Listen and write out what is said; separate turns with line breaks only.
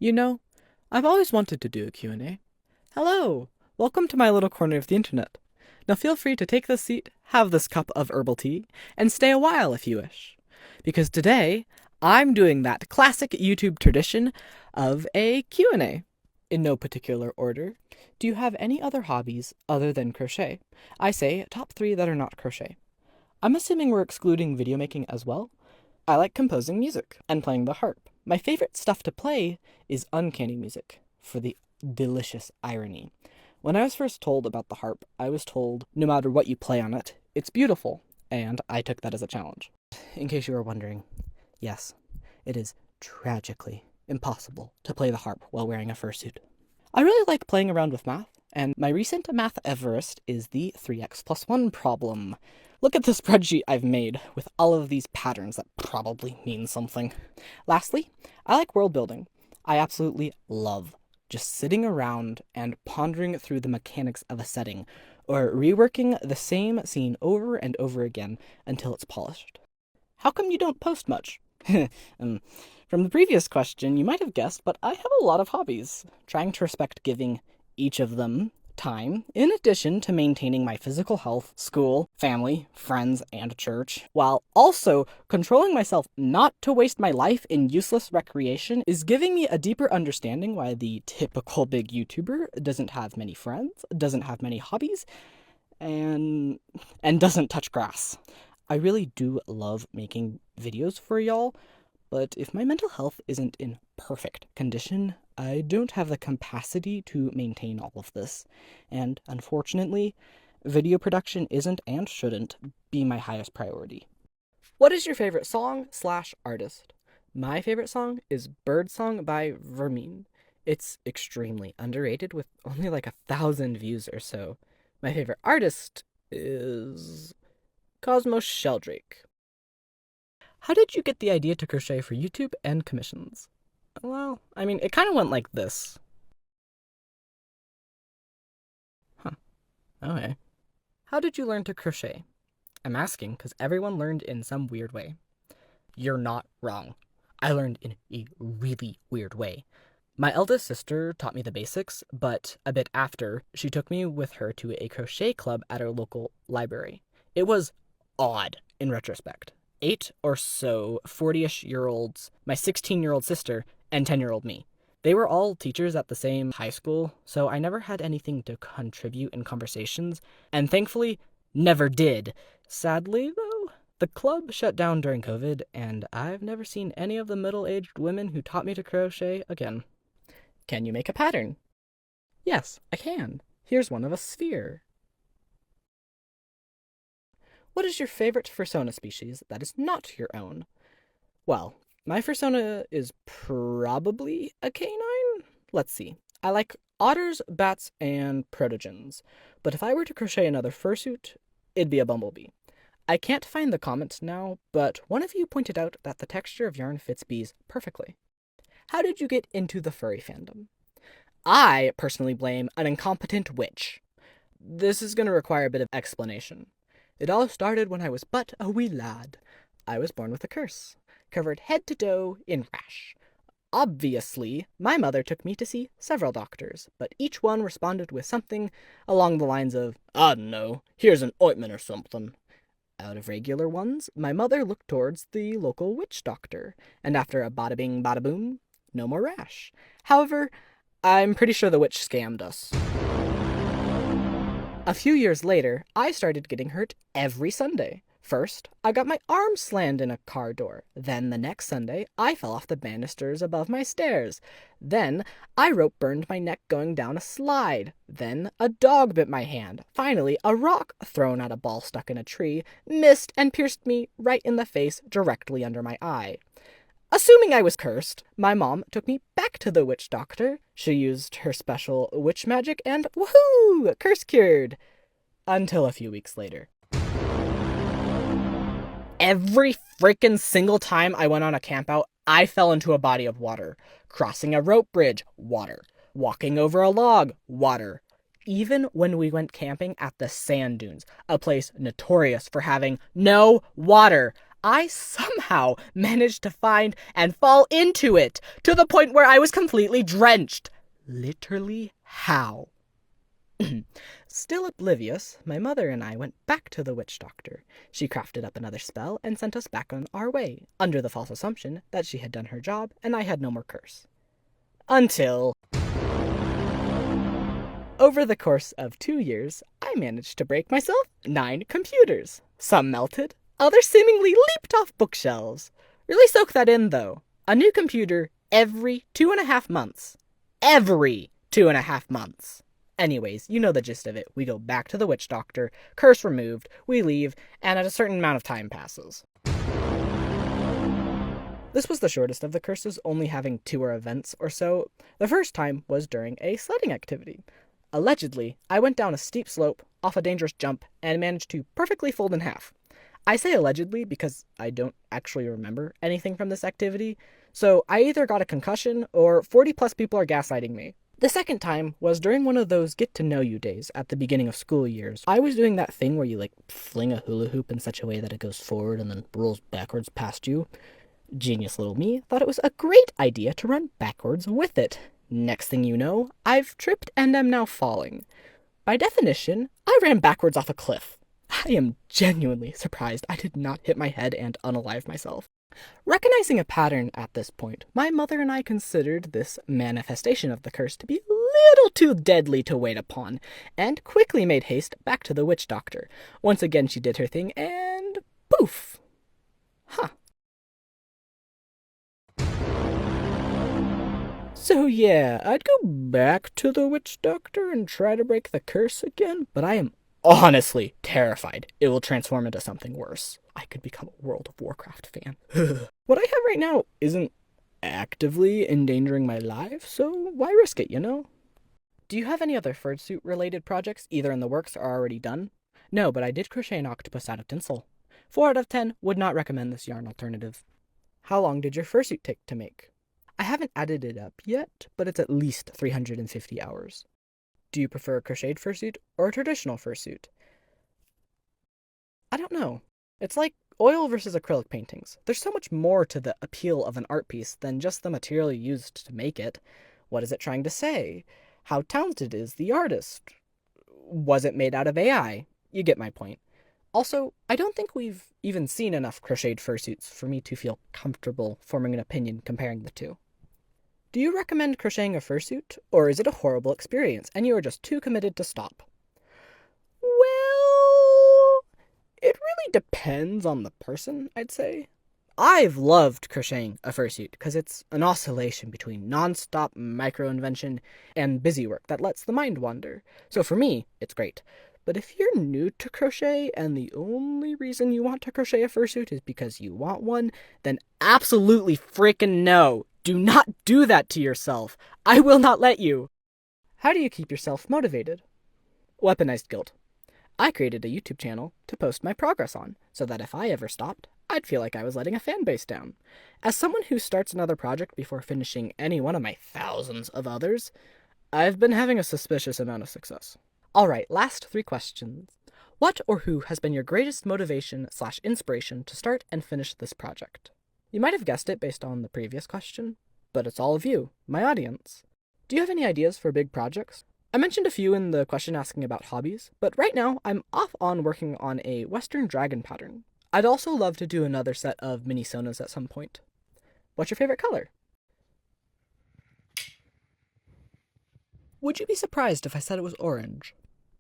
You know, I've always wanted to do a Q&A. Hello! Welcome to my little corner of the internet. Now feel free to take this seat, have this cup of herbal tea, and stay a while if you wish. Because today, I'm doing that classic YouTube tradition of a Q&A. In no particular order, do you have any other hobbies other than crochet? I say top 3 that are not crochet. I'm assuming we're excluding video making as well. I like composing music and playing the harp. My favorite stuff to play is uncanny music, for the delicious irony. When I was first told about the harp, I was told no matter what you play on it, it's beautiful, and I took that as a challenge. In case you were wondering, yes, it is tragically impossible to play the harp while wearing a fursuit. I really like playing around with math, and my recent math Everest is the 3x plus 1 problem. Look at the spreadsheet I've made with all of these patterns that probably mean something. Lastly, I like world building. I absolutely love just sitting around and pondering through the mechanics of a setting, or reworking the same scene over and over again until it's polished. How come you don't post much? From the previous question, you might have guessed, but I have a lot of hobbies. Trying to respect giving each of them time, in addition to maintaining my physical health, school, family, friends, and church, while also controlling myself not to waste my life in useless recreation, is giving me a deeper understanding why the typical big YouTuber doesn't have many friends, doesn't have many hobbies, and doesn't touch grass. I really do love making videos for y'all, but if my mental health isn't in perfect condition, I don't have the capacity to maintain all of this. And unfortunately, video production isn't and shouldn't be my highest priority. What is your favorite song/artist? My favorite song is Birdsong by Vermine. It's extremely underrated with only like 1,000 views or so. My favorite artist is Cosmos Sheldrake. How did you get the idea to crochet for YouTube and commissions? Well, it kind of went like this. Okay. How did you learn to crochet? I'm asking because everyone learned in some weird way. You're not wrong. I learned in a really weird way. My eldest sister taught me the basics, but a bit after, she took me with her to a crochet club at our local library. It was odd in retrospect. 8 or so 40-ish-year-olds, my 16-year-old sister, and 10-year-old me. They were all teachers at the same high school, so I never had anything to contribute in conversations, and thankfully, never did. Sadly, though, the club shut down during COVID, and I've never seen any of the middle-aged women who taught me to crochet again. Can you make a pattern? Yes, I can. Here's one of a sphere. What is your favorite fursona species that is not your own? Well, my fursona is probably a canine. Let's see. I like otters, bats, and protogens. But if I were to crochet another fursuit, it'd be a bumblebee. I can't find the comments now, but one of you pointed out that the texture of yarn fits bees perfectly. How did you get into the furry fandom? I personally blame an incompetent witch. This is going to require a bit of explanation. It all started when I was but a wee lad. I was born with a curse, covered head to toe in rash. Obviously, my mother took me to see several doctors, but each one responded with something along the lines of, I don't know, here's an ointment or something. Out of regular ones, my mother looked towards the local witch doctor, and after a bada bing bada boom, no more rash. However, I'm pretty sure the witch scammed us. A few years later, I started getting hurt every Sunday. First, I got my arm slammed in a car door. Then the next Sunday, I fell off the banisters above my stairs. Then, I rope burned my neck going down a slide. Then, a dog bit my hand. Finally, a rock thrown at a ball stuck in a tree missed and pierced me right in the face directly under my eye. Assuming I was cursed, my mom took me back to the witch doctor. She used her special witch magic and woohoo! Curse cured! Until a few weeks later. Every freaking single time I went on a campout, I fell into a body of water. Crossing a rope bridge, water. Walking over a log, water. Even when we went camping at the sand dunes, a place notorious for having no water, I somehow managed to find and fall into it to the point where I was completely drenched. Literally how? Still oblivious, my mother and I went back to the witch doctor. She crafted up another spell and sent us back on our way, under the false assumption that she had done her job and I had no more curse. Until... over the course of 2 years, I managed to break myself 9 computers. Some melted, others seemingly leaped off bookshelves. Really soak that in, though. A new computer every 2.5 months. Every 2.5 months. Anyways, you know the gist of it. We go back to the witch doctor, curse removed, we leave, and at a certain amount of time passes. This was the shortest of the curses, only having 2 events or so. The first time was during a sledding activity. Allegedly, I went down a steep slope, off a dangerous jump, and managed to perfectly fold in half. I say allegedly because I don't actually remember anything from this activity, so I either got a concussion or 40 plus people are gaslighting me. The second time was during one of those get-to-know-you days at the beginning of school years. I was doing that thing where you, fling a hula hoop in such a way that it goes forward and then rolls backwards past you. Genius little me thought it was a great idea to run backwards with it. Next thing you know, I've tripped and am now falling. By definition, I ran backwards off a cliff. I am genuinely surprised I did not hit my head and unalive myself. Recognizing a pattern at this point, my mother and I considered this manifestation of the curse to be a little too deadly to wait upon, and quickly made haste back to the witch doctor. Once again she did her thing, and poof! Huh. So yeah, I'd go back to the witch doctor and try to break the curse again, but I am honestly terrified it will transform into something worse. I could become a World of Warcraft fan. What I have right now isn't actively endangering my life, so why risk it, you know? Do you have any other fursuit related projects, either in the works or already done? No, but I did crochet an octopus out of tinsel. 4 out of 10 would not recommend this yarn alternative. How long did your fursuit take to make? I haven't added it up yet, but it's at least 350 hours. Do you prefer a crocheted fursuit or a traditional fursuit? I don't know. It's like oil versus acrylic paintings. There's so much more to the appeal of an art piece than just the material used to make it. What is it trying to say? How talented is the artist? Was it made out of AI? You get my point. Also, I don't think we've even seen enough crocheted fursuits for me to feel comfortable forming an opinion comparing the two. Do you recommend crocheting a fursuit, or is it a horrible experience and you are just too committed to stop? Well, it really depends on the person, I'd say. I've loved crocheting a fursuit because it's an oscillation between non-stop micro-invention and busy work that lets the mind wander. So for me, it's great. But if you're new to crochet and the only reason you want to crochet a fursuit is because you want one, then absolutely freaking no. Do not do that to yourself. I will not let you. How do you keep yourself motivated? Weaponized guilt. I created a YouTube channel to post my progress on, so that if I ever stopped, I'd feel like I was letting a fan base down. As someone who starts another project before finishing any one of my thousands of others, I've been having a suspicious amount of success. Alright, last 3 questions. What or who has been your greatest motivation/inspiration to start and finish this project? You might have guessed it based on the previous question, but it's all of you, my audience. Do you have any ideas for big projects? I mentioned a few in the question asking about hobbies, but right now I'm off on working on a Western dragon pattern. I'd also love to do another set of mini sonas at some point. What's your favorite color? Would you be surprised if I said it was orange?